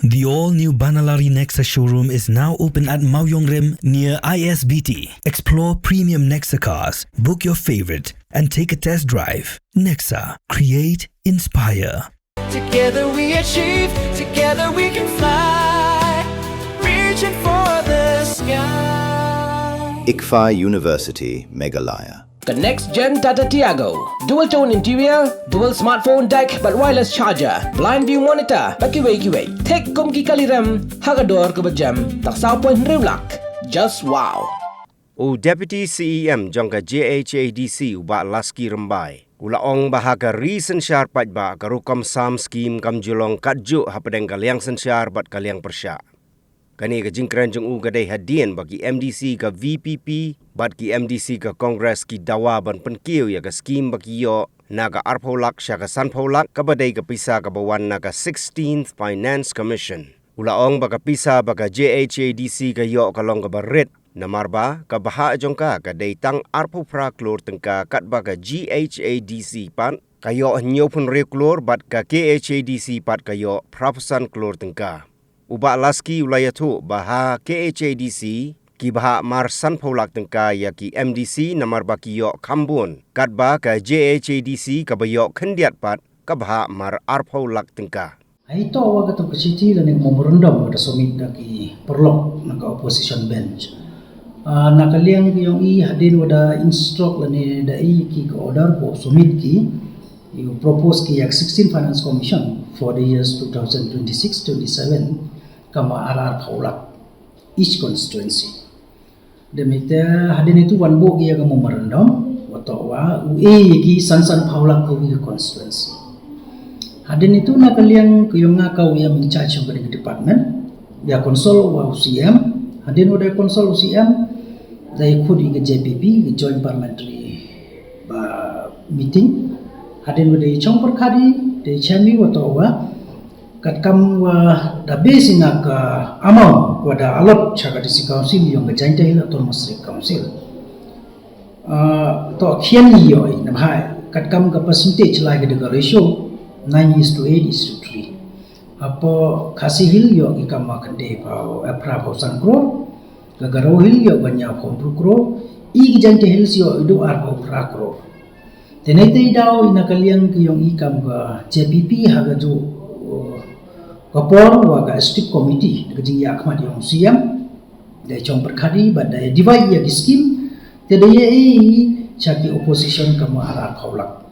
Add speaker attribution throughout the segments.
Speaker 1: The all-new Banalari Nexa showroom is now open at Mauyongrim near ISBT. Explore premium Nexa cars, book your favorite, and take a test drive. Nexa. Create, inspire.
Speaker 2: Together we achieve, together we can fly, reaching for the sky.
Speaker 3: ICFA University, Meghalaya.
Speaker 4: The next gen Tata Tiago. Dual tone interior, dual smartphone deck but wireless charger, blind view monitor, bakiway. Tek kum ki kaliram, hagador ke bejam, tak sao point rimlak. Just wow.
Speaker 5: Deputy CEM jangka JHADC ubak laski rembai. Ulaong bahaga recent syar pajba karukam sam skim kam julong katjuk hapadeng kaliang sensyar bat kaliang persya. Kani ke jingkran jeng gadai hadian bagi MDC ke VPP bat ki MDC ke Kongres ki dawa ban penkiu ya ke skim bagi yo naga arpolak syaka sanpolak ke badai ke pisa ke bawan naga 16th Finance Commission. Ulaong baka pisa baka JHADC ke yo kalong ke barit namarba ke bahak jongka ke daitang arpopra klor tengka kat baka GHADC pan kayo nyopun re klor bat ke KHADC pat kayo prapusan klor tengka. Ubak laski ulayatu baha KHADC ki baha marsan paulak tengka ya ki MDC namar baki yok kambun kat ba ka JHADC ka bayok kendiat pat ka baha mar arpaulak tengka.
Speaker 6: Ito awag atong kasiti lang ng memorandum kada sumit na ki perlok naka opposition bench. Nakaliang yung hadin wada instruct lang ni dai ki ko order po sumit ki you propose ki yak 16 Finance Commission for the years 2026-27 kama arar paulak each constituency. Demikian hadin itu wan bo ki yak memorandum wato wa UE ki sansan paulak ko ki constituency. Hadin itu nakaliang kuyong ngakaw yang in-charge yung kaning department dia konsol wa UCM hadin wada konsol UCM dai khudi ke JPP ke joint parliamentary meeting hadin wada chong perkhadi de chami wato wa kat kam wa da besina ka amount wada alot chaga disi council yung ke joint autonomous council to khian ni yoi na bhai kat kam ka percentage lai ke de ratio 9:8:3. Apa kasih hil yo kita makan deh pau apra pau sangkro, gagaro hil yo banyak kompru kro, i jante hil yo itu arba pra kro. Tenai tei dau ina kalian ke yang ikam ke JPP haga jo kapor wa ka strict committee ke jing yak mat yang siam, dai chong perkhadi badai divide ya skim, tedaya chaki opposition ke mahara paulak.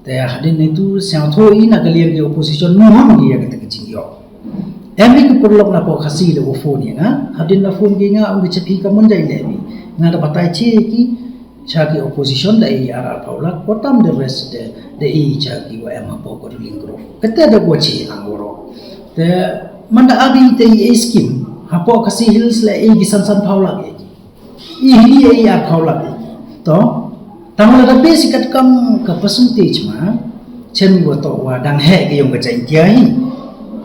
Speaker 6: Daya hadin itu siang thoi na kalian ke opposition mohon dia kata kecing yo. Emi ke perlok na po kasi le phone ni na hadin na phone gi nga ang cepi ka mondai le mi nga da patai che ki chaki opposition da i ara paula kotam the rest de i chaki wa em po ko lingro. Kata da ko che ang oro. De manda abi te i scheme hapo kasi hills le i gisan paula ge. I hi i ar paula to Tanggal ada basic kam ke percentage mah, chen wato wa dan he ke yung kacang kiai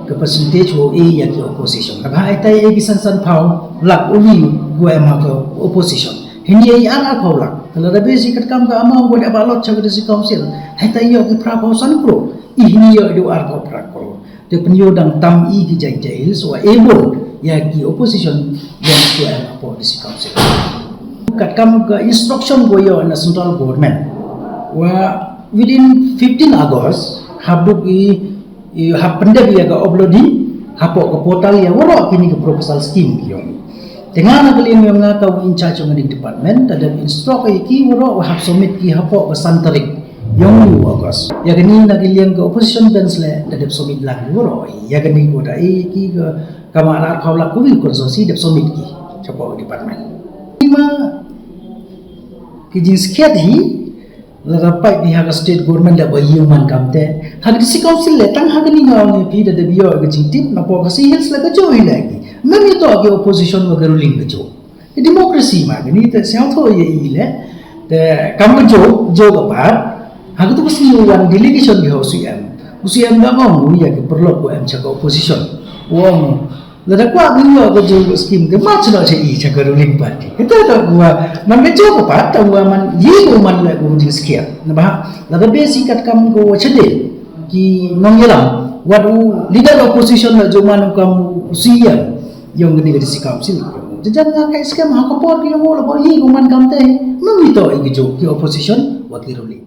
Speaker 6: ke percentage wo ya ke opposition. Tapi hai tai bisan san pau lak uli gua emang ke opposition. Ini an pau lak. Kalau ada basic kam ke amau gua ada balot cakap desi council. Hai tai yo ke prapo san pro. Ini yo do ar ko prapo. De penyodang tam i ki jai jai so able ya ke opposition yang gua emang po desi council. Kat kam ke instruction go yo na central government wa within 15 August habuk i hapende ya ga uploading hapo ke portal ya woro kini ke proposal scheme yo dengan kalian yang ngakau in charge ng department ada instruct ki woro hap submit ki hapo ke santarik yung August ya gani nagiliang ke opposition bench le ada submit lang woro ya gani ko dai ki ke kamara paula ko konsorsi de submit ki chapo department kijing sekiat hi larapai pihak state government da bayuman kamte hag disi council le tang hag ni ngaw ni pi da biyo kijing tip na po kasi hils la gajo lagi mami to age opposition wa garuling gajo democracy ma gani ta siang tho ye ile de kam gajo jo ka par hag to pasti one delegation bi usiam da ngau ya ke perlu ko am chaka opposition wong lada kwa binyo ko jo scheme ke ma chlo che I cha garuling party kita ta gua man mejo ko pat ta gua man yi ko man la ko jing skia na ba lada basic kat kam ko chede ki nong yelam wadu leader opposition na juman kamu siam yung gani di council jajan nga kay scam ha kapor ki mo la yi kuman kamte mamito igijo ki opposition wakiruli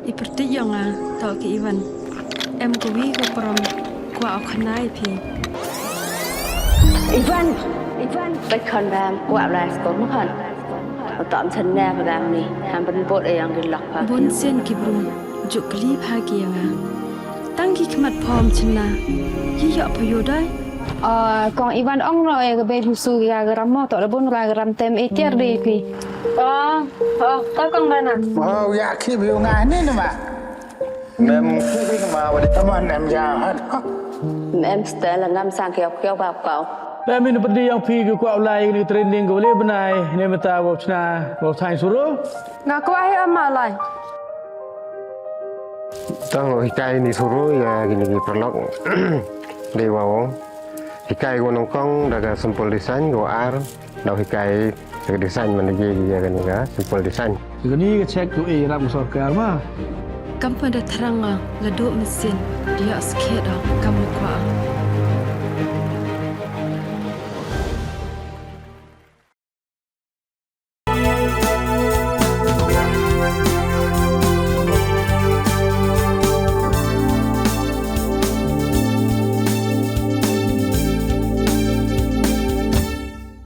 Speaker 7: Iperti yang tau ki Iwan em ko wi ko prom ko au khanai phi
Speaker 8: Ivanไปคอนแบมกว่าลายสกอมคันตอมฉันแน่พลังนี่ทำเป็นบทเองกินหลักพา
Speaker 7: bon sen ki brum juk kli pha ki yang tang ki khmat phom chna yi yo phayo dai
Speaker 8: กองอีวันอ่องเราเองก็เป็นผู้สู้ยากระมอต่อระบุนรายกระเต็มเอเทียร์ดีพี่ก็กองได้น่ะ
Speaker 9: อยากคิดวิวงานนี่นะมาแม่คิดวิ่งมาวันนี้ตะวันแอมยาวฮะ
Speaker 8: แม่สเตลงามสร้างเกี่ยวกับเก่า
Speaker 10: Tapi ni perdi yang pi ke kuat ulai ni training ke boleh benai ni mata bau cina bau sains suruh.
Speaker 8: งาก็ให้อามาลาย
Speaker 11: Tang hikai ni suruh ya gini perlok dewa hikai gua nongkong daga sampel desain gua ar dah hikai segi desain mana je ya kan ya sampel desain.
Speaker 10: Segini ke cek tu ram sorkar mah.
Speaker 7: kam pada tharanga la do mesin dia skeda kam kwa